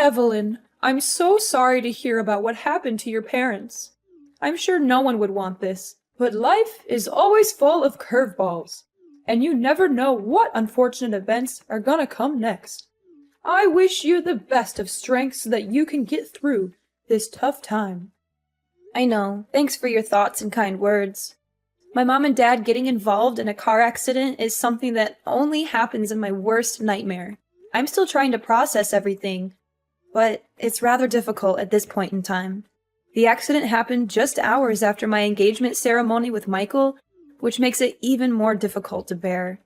Evelyn, I'm so sorry to hear about what happened to your parents. I'm sure no one would want this, but life is always full of curveballs, and you never know what unfortunate events are gonna come next. I wish you the best of strength so that you can get through this tough time. I know. Thanks for your thoughts and kind words. My mom and dad getting involved in a car accident is something that only happens in my worst nightmare. I'm still trying to process everything, but it's rather difficult at this point in time. The accident happened just hours after my engagement ceremony with Michael, which makes it even more difficult to bear.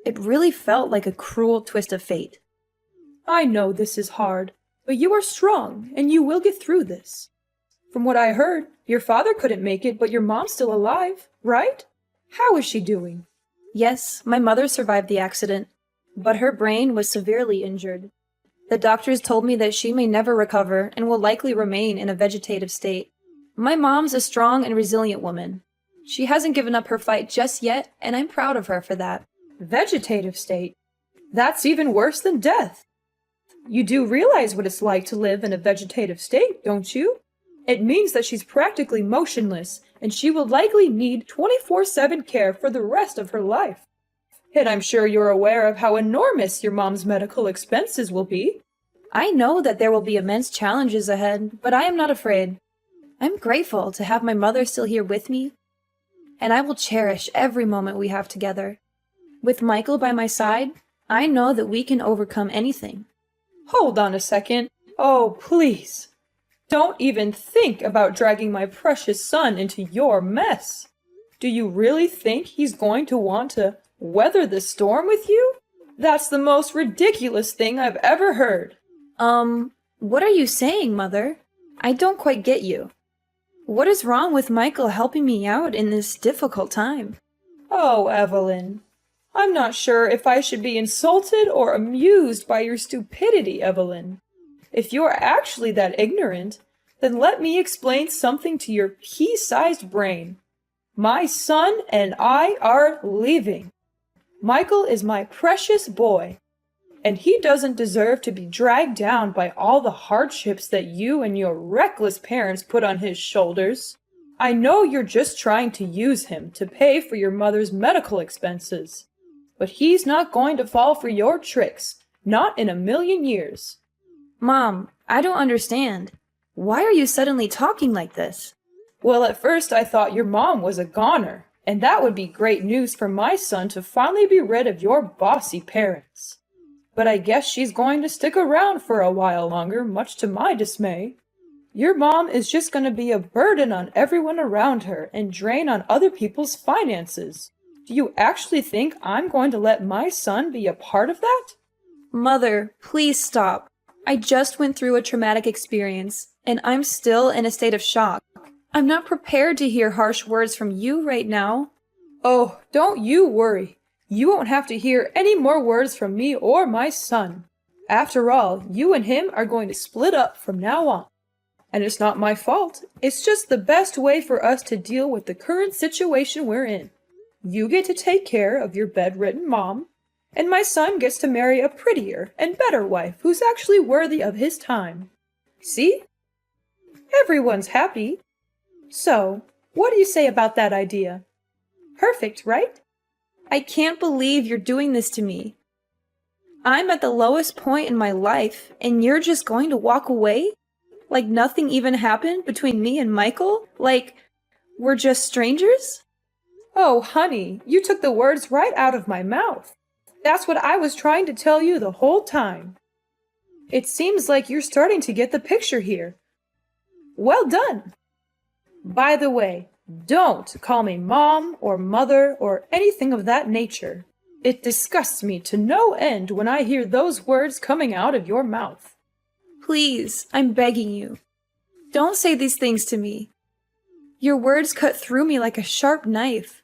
It really felt like a cruel twist of fate. I know this is hard, but you are strong, and you will get through this. From what I heard, your father couldn't make it, but your mom's still alive, right? How is she doing? Yes, my mother survived the accident, but her brain was severely injured. The doctors told me that she may never recover and will likely remain in a vegetative state. My mom's a strong and resilient woman. She hasn't given up her fight just yet, and I'm proud of her for that. Vegetative state? That's even worse than death. You do realize what it's like to live in a vegetative state, don't you? It means that she's practically motionless, and she will likely need 24/7 care for the rest of her life. And I'm sure you're aware of how enormous your mom's medical expenses will be. I know that there will be immense challenges ahead, but I am not afraid. I'm grateful to have my mother still here with me, and I will cherish every moment we have together. With Michael by my side, I know that we can overcome anything. Hold on a second. Oh, please. Don't even think about dragging my precious son into your mess. Do you really think he's going to want to weather the storm with you? That's the most ridiculous thing I've ever heard. What are you saying, Mother? I don't quite get you. What is wrong with Michael helping me out in this difficult time? Oh, Evelyn. I'm not sure if I should be insulted or amused by your stupidity, Evelyn. If you're actually that ignorant, then let me explain something to your pea-sized brain. My son and I are leaving. Michael is my precious boy, and he doesn't deserve to be dragged down by all the hardships that you and your reckless parents put on his shoulders. I know you're just trying to use him to pay for your mother's medical expenses, but he's not going to fall for your tricks, not in a million years. Mom, I don't understand. Why are you suddenly talking like this? Well, at first I thought your mom was a goner, and that would be great news for my son to finally be rid of your bossy parents. But I guess she's going to stick around for a while longer, much to my dismay. Your mom is just going to be a burden on everyone around her and drain on other people's finances. Do you actually think I'm going to let my son be a part of that? Mother, please stop. I just went through a traumatic experience, and I'm still in a state of shock. I'm not prepared to hear harsh words from you right now. Oh, don't you worry. You won't have to hear any more words from me or my son. After all, you and him are going to split up from now on. And it's not my fault. It's just the best way for us to deal with the current situation we're in. You get to take care of your bedridden mom, and my son gets to marry a prettier and better wife who's actually worthy of his time. See? Everyone's happy. So, what do you say about that idea? Perfect, right? I can't believe you're doing this to me. I'm at the lowest point in my life, and you're just going to walk away? Like nothing even happened between me and Michael? Like we're just strangers? Oh, honey, you took the words right out of my mouth. That's what I was trying to tell you the whole time. It seems like you're starting to get the picture here. Well done. By the way, don't call me mom or mother or anything of that nature. It disgusts me to no end when I hear those words coming out of your mouth. Please, I'm begging you. Don't say these things to me. Your words cut through me like a sharp knife.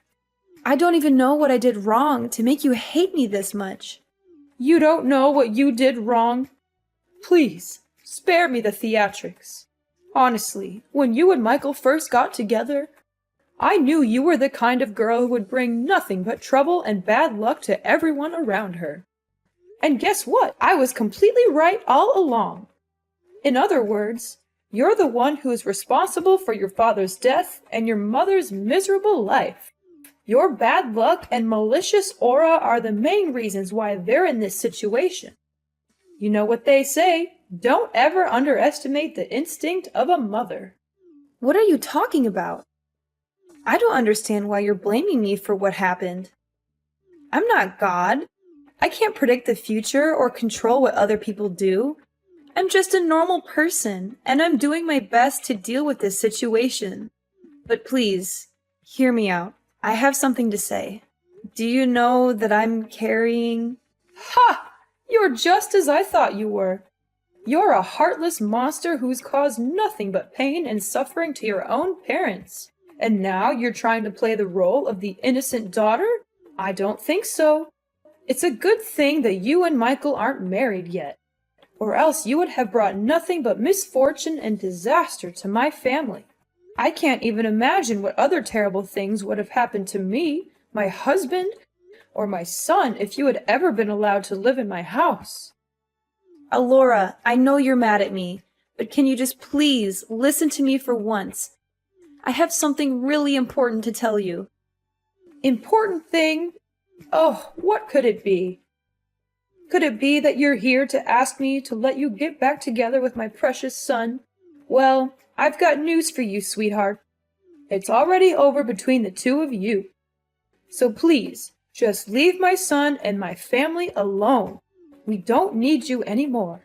I don't even know what I did wrong to make you hate me this much. You don't know what you did wrong? Please, spare me the theatrics. Honestly, when you and Michael first got together, I knew you were the kind of girl who would bring nothing but trouble and bad luck to everyone around her. And guess what? I was completely right all along. In other words, you're the one who is responsible for your father's death and your mother's miserable life. Your bad luck and malicious aura are the main reasons why they're in this situation. You know what they say, don't ever underestimate the instinct of a mother. What are you talking about? I don't understand why you're blaming me for what happened. I'm not God. I can't predict the future or control what other people do. I'm just a normal person, and I'm doing my best to deal with this situation. But please, hear me out. I have something to say. Do you know that I'm carrying... Ha! You're just as I thought you were. You're a heartless monster who's caused nothing but pain and suffering to your own parents. And now you're trying to play the role of the innocent daughter? I don't think so. It's a good thing that you and Michael aren't married yet, or else you would have brought nothing but misfortune and disaster to my family. I can't even imagine what other terrible things would have happened to me, my husband, or my son if you had ever been allowed to live in my house. Alora, I know you're mad at me, but can you just please listen to me for once? I have something really important to tell you. Important thing? Oh, what could it be? Could it be that you're here to ask me to let you get back together with my precious son? Well, I've got news for you, sweetheart. It's already over between the two of you. So please, just leave my son and my family alone. We don't need you anymore.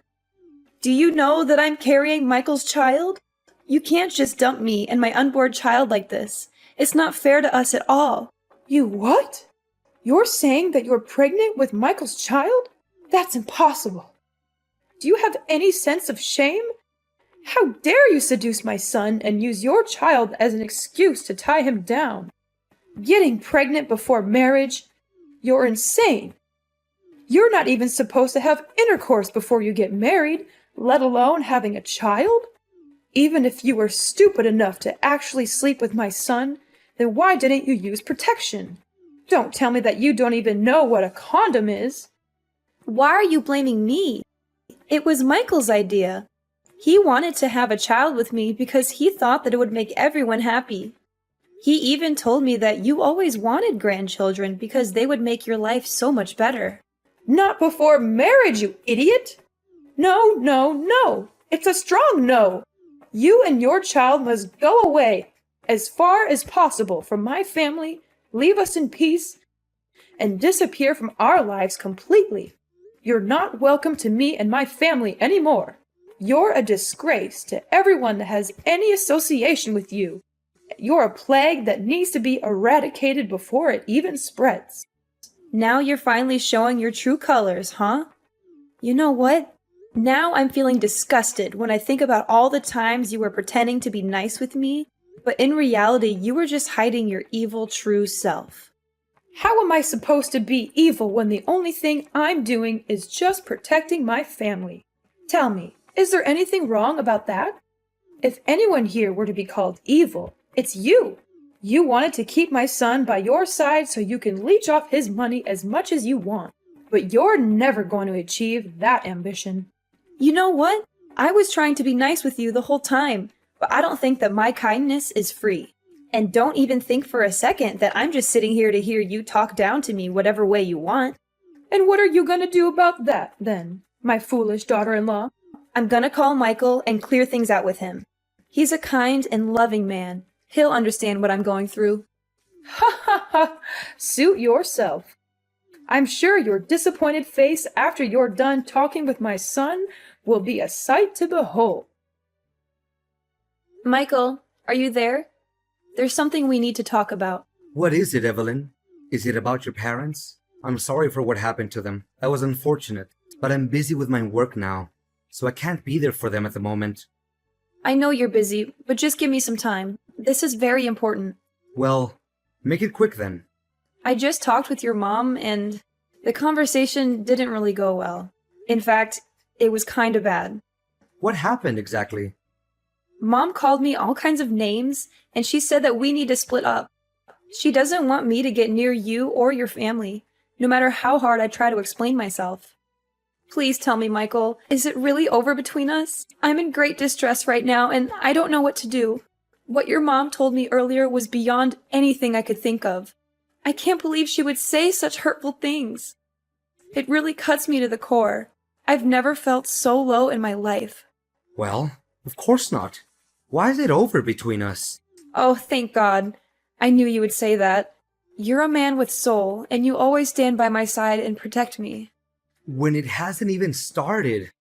Do you know that I'm carrying Michael's child? You can't just dump me and my unborn child like this. It's not fair to us at all. You what? You're saying that you're pregnant with Michael's child? That's impossible. Do you have any sense of shame? How dare you seduce my son and use your child as an excuse to tie him down? Getting pregnant before marriage? You're insane. You're not even supposed to have intercourse before you get married, let alone having a child? Even if you were stupid enough to actually sleep with my son, then why didn't you use protection? Don't tell me that you don't even know what a condom is. Why are you blaming me? It was Michael's idea. He wanted to have a child with me because he thought that it would make everyone happy. He even told me that you always wanted grandchildren because they would make your life so much better. Not before marriage, you idiot! No, no, no! It's a strong no! You and your child must go away as far as possible from my family, leave us in peace, and disappear from our lives completely. You're not welcome to me and my family anymore. You're a disgrace to everyone that has any association with you. You're a plague that needs to be eradicated before it even spreads. Now you're finally showing your true colors, huh? You know what? Now I'm feeling disgusted when I think about all the times you were pretending to be nice with me, but in reality you were just hiding your evil true self. How am I supposed to be evil when the only thing I'm doing is just protecting my family? Tell me, is there anything wrong about that? If anyone here were to be called evil, it's you. You wanted to keep my son by your side so you can leech off his money as much as you want. But you're never going to achieve that ambition. You know what? I was trying to be nice with you the whole time, but I don't think that my kindness is free. And don't even think for a second that I'm just sitting here to hear you talk down to me whatever way you want. And what are you going to do about that, then, my foolish daughter-in-law? I'm gonna call Michael and clear things out with him. He's a kind and loving man. He'll understand what I'm going through. Ha ha ha! Suit yourself. I'm sure your disappointed face after you're done talking with my son will be a sight to behold. Michael, are you there? There's something we need to talk about. What is it, Evelyn? Is it about your parents? I'm sorry for what happened to them. That was unfortunate, but I'm busy with my work now, so I can't be there for them at the moment. I know you're busy, but just give me some time. This is very important. Well, make it quick then. I just talked with your mom, and the conversation didn't really go well. In fact, it was kind of bad. What happened exactly? Mom called me all kinds of names, and she said that we need to split up. She doesn't want me to get near you or your family, no matter how hard I try to explain myself. Please tell me, Michael, is it really over between us? I'm in great distress right now, and I don't know what to do. What your mom told me earlier was beyond anything I could think of. I can't believe she would say such hurtful things. It really cuts me to the core. I've never felt so low in my life. Well, of course not. Why is it over between us? Oh, thank God. I knew you would say that. You're a man with soul, and you always stand by my side and protect me. When it hasn't even started.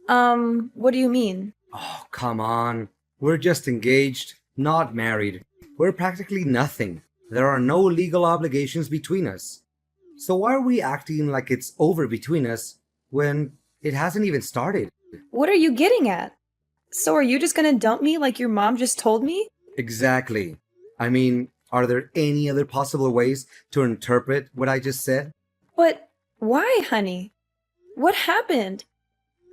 What do you mean? Oh, come on. We're just engaged, not married. We're practically nothing. There are no legal obligations between us. So why are we acting like it's over between us when it hasn't even started? What are you getting at? So are you just gonna dump me like your mom just told me? Exactly. I mean, are there any other possible ways to interpret what I just said? But why, honey? What happened?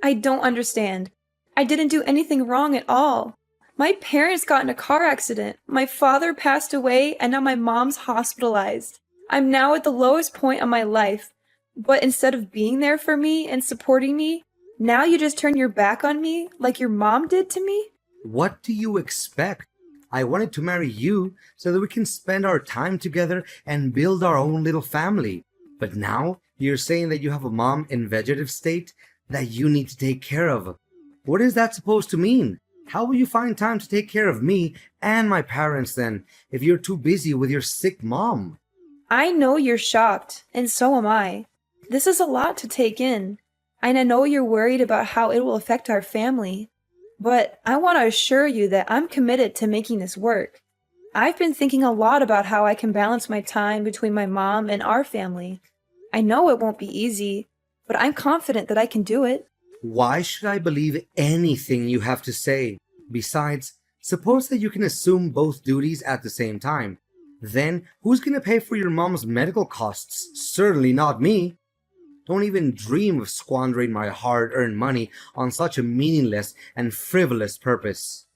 I don't understand. I didn't do anything wrong at all. My parents got in a car accident. My father passed away, and now my mom's hospitalized. I'm now at the lowest point of my life. But instead of being there for me and supporting me, now you just turn your back on me like your mom did to me? What do you expect? I wanted to marry you so that we can spend our time together and build our own little family. But now you're saying that you have a mom in vegetative state that you need to take care of. What is that supposed to mean? How will you find time to take care of me and my parents then, if you're too busy with your sick mom? I know you're shocked, and so am I. This is a lot to take in, and I know you're worried about how it will affect our family. But I want to assure you that I'm committed to making this work. I've been thinking a lot about how I can balance my time between my mom and our family. I know it won't be easy, but I'm confident that I can do it. Why should I believe anything you have to say? Besides, suppose that you can assume both duties at the same time. Then, who's gonna pay for your mom's medical costs? Certainly not me. Don't even dream of squandering my hard-earned money on such a meaningless and frivolous purpose.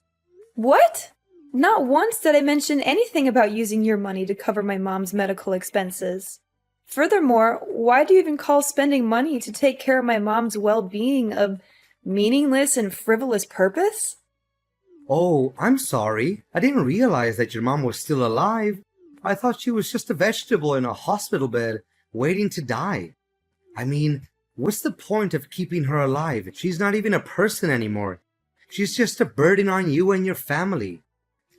What? Not once did I mention anything about using your money to cover my mom's medical expenses. Furthermore, why do you even call spending money to take care of my mom's well-being a meaningless and frivolous purpose? Oh, I'm sorry. I didn't realize that your mom was still alive. I thought she was just a vegetable in a hospital bed, waiting to die. I mean, what's the point of keeping her alive? She's not even a person anymore. She's just a burden on you and your family.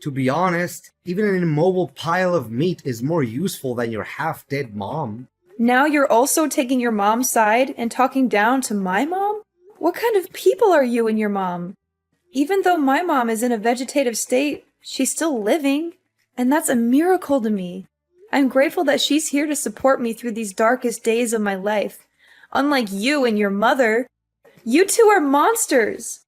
To be honest, even an immobile pile of meat is more useful than your half-dead mom. Now you're also taking your mom's side and talking down to my mom? What kind of people are you and your mom? Even though my mom is in a vegetative state, she's still living, and that's a miracle to me. I'm grateful that she's here to support me through these darkest days of my life. Unlike you and your mother, you two are monsters.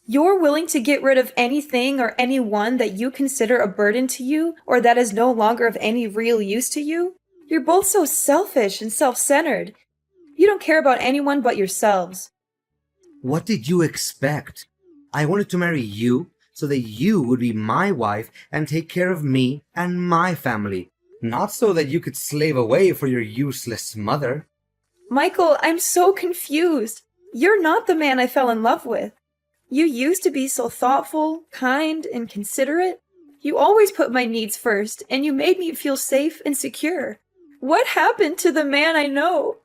You're willing to get rid of anything or anyone that you consider a burden to you or that is no longer of any real use to you? You're both so selfish and self-centered. You don't care about anyone but yourselves. What did you expect? I wanted to marry you so that you would be my wife and take care of me and my family, not so that you could slave away for your useless mother. Michael, I'm so confused. You're not the man I fell in love with. You used to be so thoughtful, kind, and considerate. You always put my needs first, and you made me feel safe and secure. What happened to the man I know?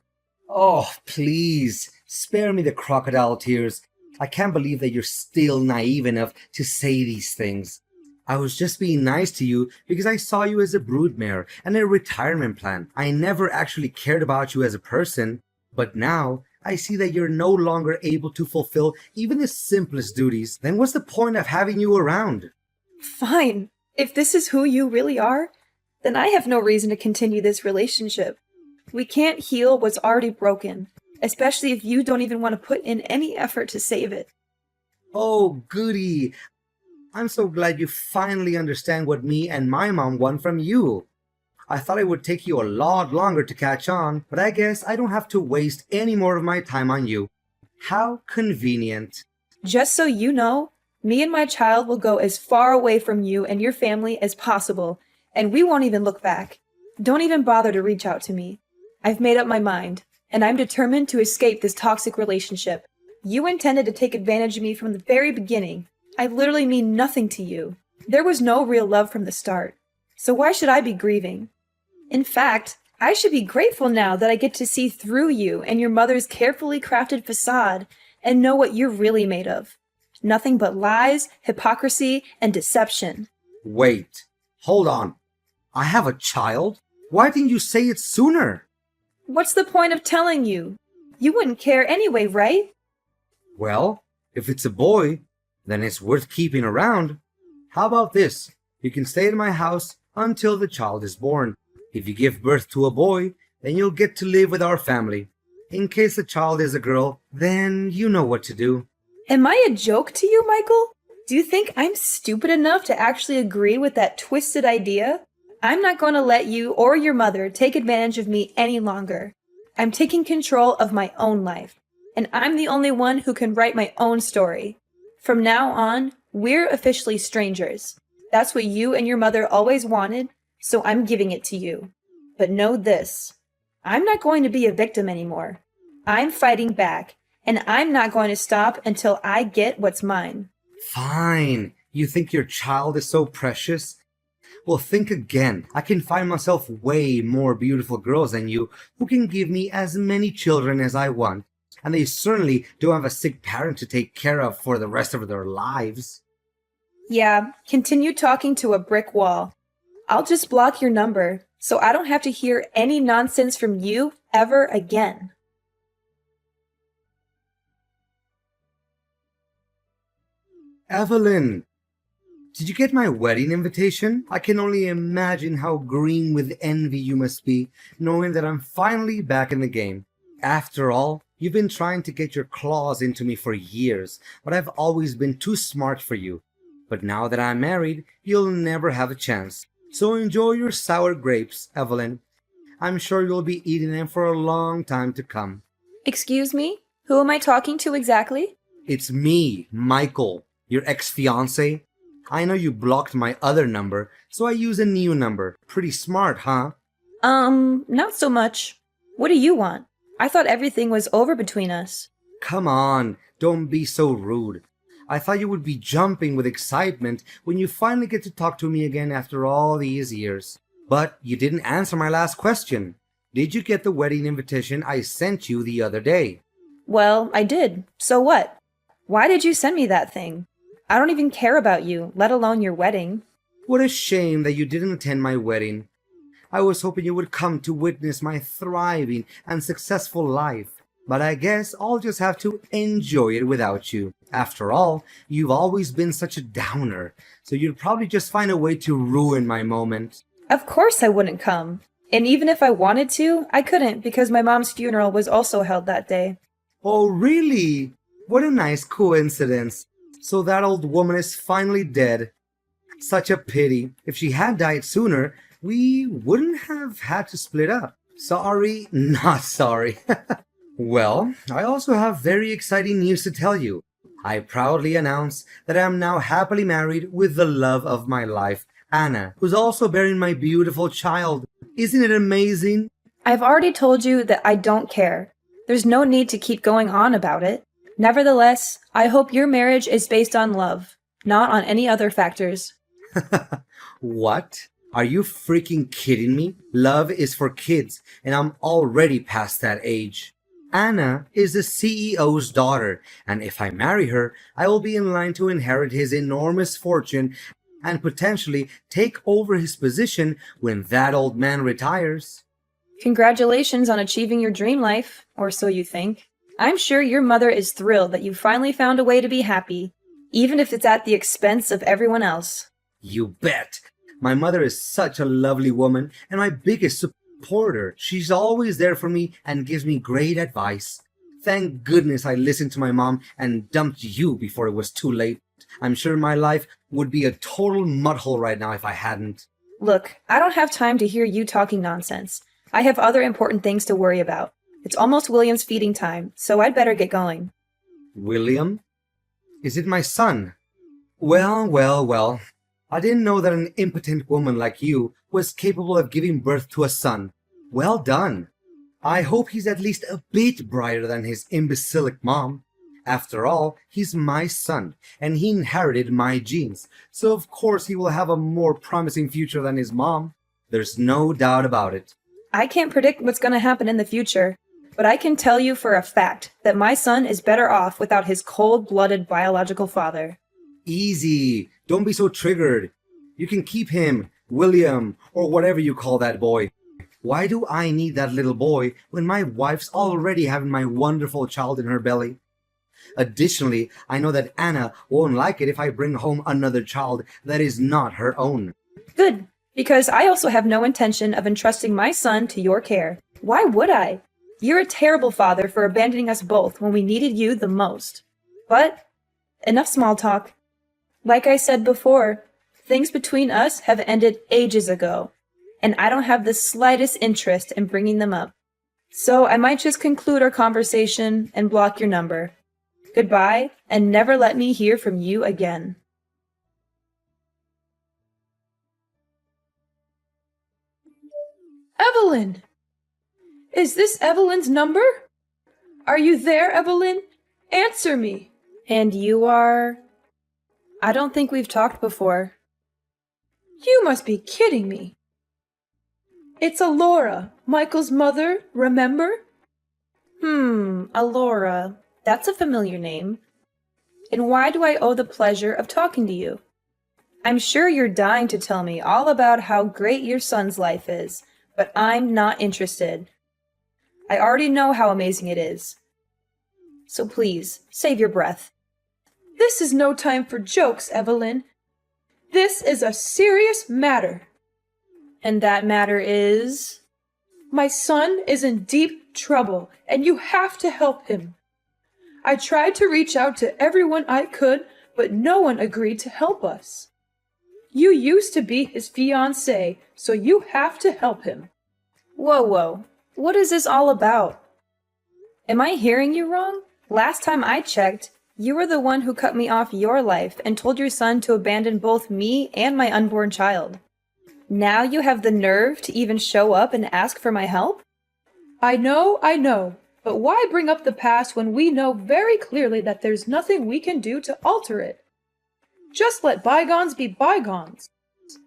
Oh, please, spare me the crocodile tears. I can't believe that you're still naive enough to say these things. I was just being nice to you because I saw you as a broodmare and a retirement plan. I never actually cared about you as a person, but now I see that you're no longer able to fulfill even the simplest duties. Then what's the point of having you around? Fine. If this is who you really are, then I have no reason to continue this relationship. We can't heal what's already broken, especially if you don't even want to put in any effort to save it. Oh, goody. I'm so glad you finally understand what me and my mom want from you. I thought it would take you a lot longer to catch on, but I guess I don't have to waste any more of my time on you. How convenient. Just so you know, me and my child will go as far away from you and your family as possible, and we won't even look back. Don't even bother to reach out to me. I've made up my mind, and I'm determined to escape this toxic relationship. You intended to take advantage of me from the very beginning. I literally mean nothing to you. There was no real love from the start. So why should I be grieving? In fact, I should be grateful now that I get to see through you and your mother's carefully crafted facade and know what you're really made of. Nothing but lies, hypocrisy, and deception. Wait, hold on. I have a child? Why didn't you say it sooner? What's the point of telling you? You wouldn't care anyway, right? Well, if it's a boy, then it's worth keeping around. How about this? You can stay at my house until the child is born. If you give birth to a boy, then you'll get to live with our family. In case the child is a girl, then you know what to do. Am I a joke to you, Michael? Do you think I'm stupid enough to actually agree with that twisted idea? I'm not going to let you or your mother take advantage of me any longer. I'm taking control of my own life, and I'm the only one who can write my own story. From now on, we're officially strangers. That's what you and your mother always wanted, so I'm giving it to you. But know this, I'm not going to be a victim anymore. I'm fighting back, and I'm not going to stop until I get what's mine. Fine. You think your child is so precious? Well, think again. I can find myself way more beautiful girls than you who can give me as many children as I want. And they certainly don't have a sick parent to take care of for the rest of their lives. Yeah, continue talking to a brick wall. I'll just block your number, so I don't have to hear any nonsense from you ever again. Evelyn, did you get my wedding invitation? I can only imagine how green with envy you must be, knowing that I'm finally back in the game. After all, you've been trying to get your claws into me for years, but I've always been too smart for you. But now that I'm married, you'll never have a chance. So enjoy your sour grapes, Evelyn. I'm sure you'll be eating them for a long time to come. Excuse me? Who am I talking to exactly? It's me, Michael, your ex-fiancé. I know you blocked my other number, so I use a new number. Pretty smart, huh? Not so much. What do you want? I thought everything was over between us. Come on, don't be so rude. I thought you would be jumping with excitement when you finally get to talk to me again after all these years. But you didn't answer my last question. Did you get the wedding invitation I sent you the other day? Well, I did. So what? Why did you send me that thing? I don't even care about you, let alone your wedding. What a shame that you didn't attend my wedding. I was hoping you would come to witness my thriving and successful life. But I guess I'll just have to enjoy it without you. After all, you've always been such a downer, so you'd probably just find a way to ruin my moment. Of course I wouldn't come. And even if I wanted to, I couldn't because my mom's funeral was also held that day. Oh, really? What a nice coincidence. So that old woman is finally dead. Such a pity. If she had died sooner, we wouldn't have had to split up. Sorry, not sorry. Well, I also have very exciting news to tell you. I proudly announce that I am now happily married with the love of my life, Anna, who's also bearing my beautiful child. Isn't it amazing? I've already told you that I don't care. There's no need to keep going on about it. Nevertheless, I hope your marriage is based on love, not on any other factors. What? Are you freaking kidding me? Love is for kids, and I'm already past that age. Anna is the CEO's daughter, and if I marry her, I will be in line to inherit his enormous fortune and potentially take over his position when that old man retires. Congratulations on achieving your dream life, or so you think. I'm sure your mother is thrilled that you finally found a way to be happy, even if it's at the expense of everyone else. You bet. My mother is such a lovely woman and my biggest supporter. She's always there for me and gives me great advice. Thank goodness I listened to my mom and dumped you before it was too late. I'm sure my life would be a total mudhole right now if I hadn't. Look, I don't have time to hear you talking nonsense. I have other important things to worry about. It's almost William's feeding time, so I'd better get going. William? Is it my son? Well. I didn't know that an impotent woman like you was capable of giving birth to a son. Well done. I hope he's at least a bit brighter than his imbecilic mom. After all, he's my son, and he inherited my genes, so of course he will have a more promising future than his mom. There's no doubt about it. I can't predict what's going to happen in the future, but I can tell you for a fact that my son is better off without his cold-blooded biological father. Easy. Don't be so triggered. You can keep him, William, or whatever you call that boy. Why do I need that little boy when my wife's already having my wonderful child in her belly? Additionally, I know that Anna won't like it if I bring home another child that is not her own. Good, because I also have no intention of entrusting my son to your care. Why would I? You're a terrible father for abandoning us both when we needed you the most. But, enough small talk. Like I said before, things between us have ended ages ago, and I don't have the slightest interest in bringing them up. So I might just conclude our conversation and block your number. Goodbye, and never let me hear from you again. Evelyn! Is this Evelyn's number? Are you there, Evelyn? Answer me! And you are? I don't think we've talked before. You must be kidding me. It's Alora, Michael's mother, remember? Alora. That's a familiar name. And why do I owe the pleasure of talking to you? I'm sure you're dying to tell me all about how great your son's life is, but I'm not interested. I already know how amazing it is. So please, save your breath. This is no time for jokes, Evelyn. This is a serious matter. And that matter is? My son is in deep trouble, and you have to help him. I tried to reach out to everyone I could, but no one agreed to help us. You used to be his fiancé, so you have to help him. Whoa. What is this all about? Am I hearing you wrong? Last time I checked, you were the one who cut me off your life and told your son to abandon both me and my unborn child. Now you have the nerve to even show up and ask for my help? I know. But why bring up the past when we know very clearly that there's nothing we can do to alter it? Just let bygones be bygones.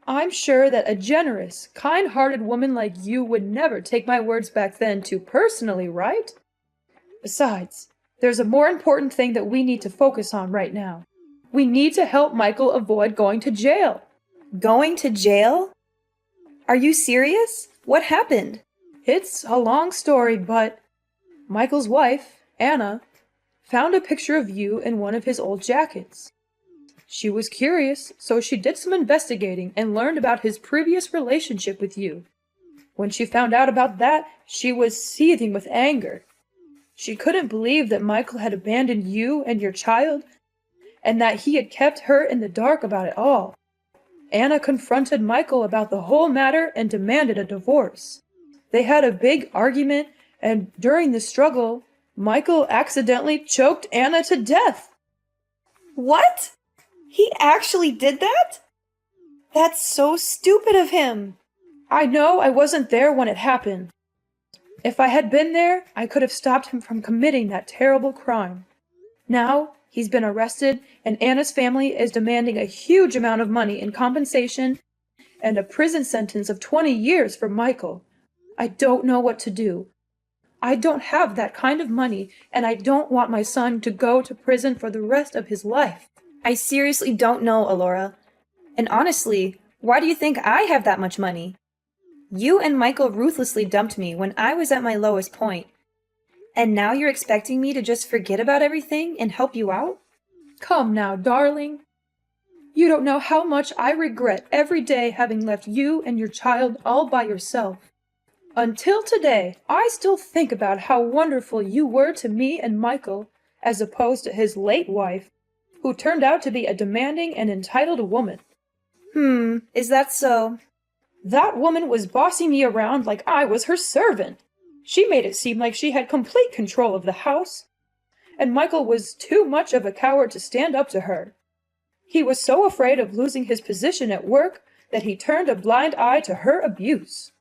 I'm sure that a generous, kind-hearted woman like you would never take my words back then too personally, right? Besides, there's a more important thing that we need to focus on right now. We need to help Michael avoid going to jail. Going to jail? Are you serious? What happened? It's a long story, but Michael's wife, Anna, found a picture of you in one of his old jackets. She was curious, so she did some investigating and learned about his previous relationship with you. When she found out about that, she was seething with anger. She couldn't believe that Michael had abandoned you and your child, and that he had kept her in the dark about it all. Anna confronted Michael about the whole matter and demanded a divorce. They had a big argument, and during the struggle, Michael accidentally choked Anna to death. What? He actually did that? That's so stupid of him. I know I wasn't there when it happened. If I had been there, I could have stopped him from committing that terrible crime. Now, he's been arrested, and Anna's family is demanding a huge amount of money in compensation and a prison sentence of 20 years for Michael. I don't know what to do. I don't have that kind of money, and I don't want my son to go to prison for the rest of his life. I seriously don't know, Alora. And honestly, why do you think I have that much money? You and Michael ruthlessly dumped me when I was at my lowest point. And now you're expecting me to just forget about everything and help you out? Come now, darling. You don't know how much I regret every day having left you and your child all by yourself. Until today, I still think about how wonderful you were to me and Michael, as opposed to his late wife, who turned out to be a demanding and entitled woman. Is that so? That woman was bossing me around like I was her servant. She made it seem like she had complete control of the house, and Michael was too much of a coward to stand up to her. He was so afraid of losing his position at work that he turned a blind eye to her abuse.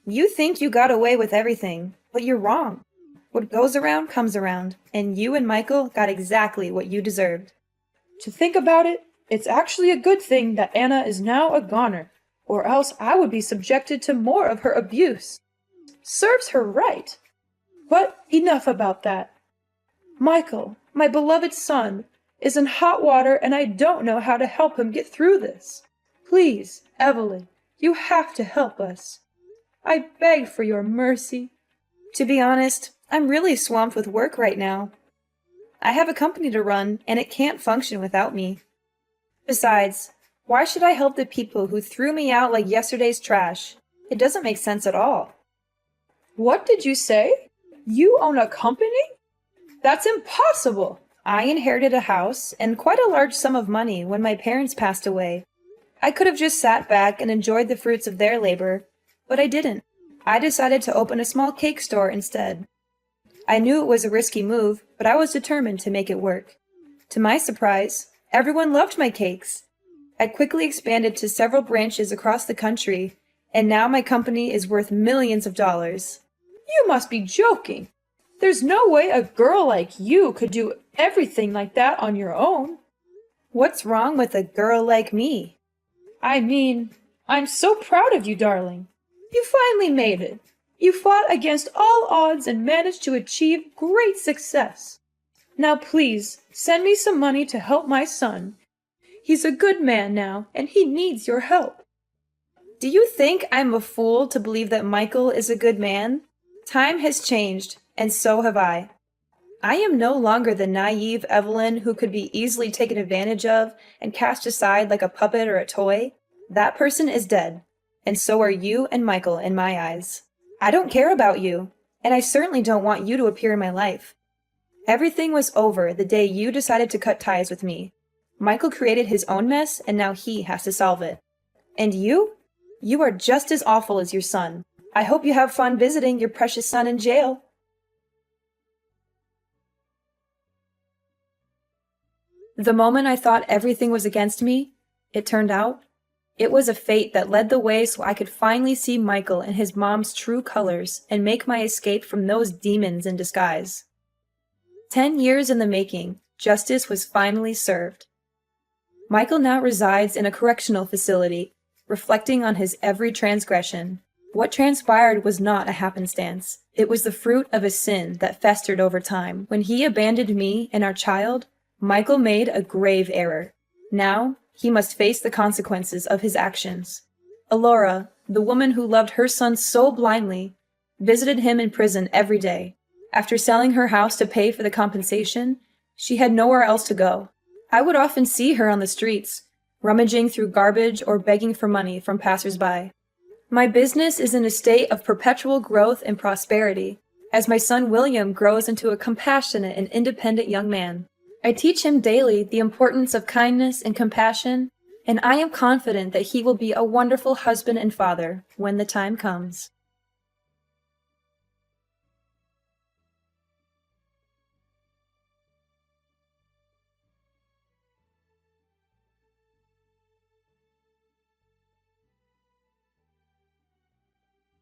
You think you got away with everything, But you're wrong. What goes around comes around, and you and Michael got exactly what you deserved. To think about it, it's actually a good thing that Anna is now a goner, or else I would be subjected to more of her abuse. Serves her right. But enough about that. Michael, my beloved son, is in hot water and I don't know how to help him get through this. Please, Evelyn, you have to help us. I beg for your mercy. To be honest, I'm really swamped with work right now. I have a company to run, and it can't function without me. Besides, why should I help the people who threw me out like yesterday's trash? It doesn't make sense at all. What did you say? You own a company? That's impossible. I inherited a house and quite a large sum of money when my parents passed away. I could have just sat back and enjoyed the fruits of their labor, but I didn't. I decided to open a small cake store instead. I knew it was a risky move, but I was determined to make it work. To my surprise, everyone loved my cakes. I quickly expanded to several branches across the country, and now my company is worth millions of dollars. You must be joking. There's no way a girl like you could do everything like that on your own. What's wrong with a girl like me? I mean, I'm so proud of you, darling. You finally made it. You fought against all odds and managed to achieve great success. Now please, send me some money to help my son. He's a good man now, and he needs your help. Do you think I'm a fool to believe that Michael is a good man? Time has changed, and so have I. I am no longer the naive Evelyn who could be easily taken advantage of and cast aside like a puppet or a toy. That person is dead, and so are you and Michael in my eyes. I don't care about you, and I certainly don't want you to appear in my life. Everything was over the day you decided to cut ties with me. Michael created his own mess, and now he has to solve it. And you? You are just as awful as your son. I hope you have fun visiting your precious son in jail. The moment I thought everything was against me, it turned out, it was a fate that led the way so I could finally see Michael in his mom's true colors and make my escape from those demons in disguise. 10 years in the making, justice was finally served. Michael now resides in a correctional facility, reflecting on his every transgression. What transpired was not a happenstance. It was the fruit of a sin that festered over time. When he abandoned me and our child, Michael made a grave error. Now, he must face the consequences of his actions. Alora, the woman who loved her son so blindly, visited him in prison every day. After selling her house to pay for the compensation, she had nowhere else to go. I would often see her on the streets, rummaging through garbage or begging for money from passers-by. My business is in a state of perpetual growth and prosperity, as my son William grows into a compassionate and independent young man. I teach him daily the importance of kindness and compassion, and I am confident that he will be a wonderful husband and father when the time comes.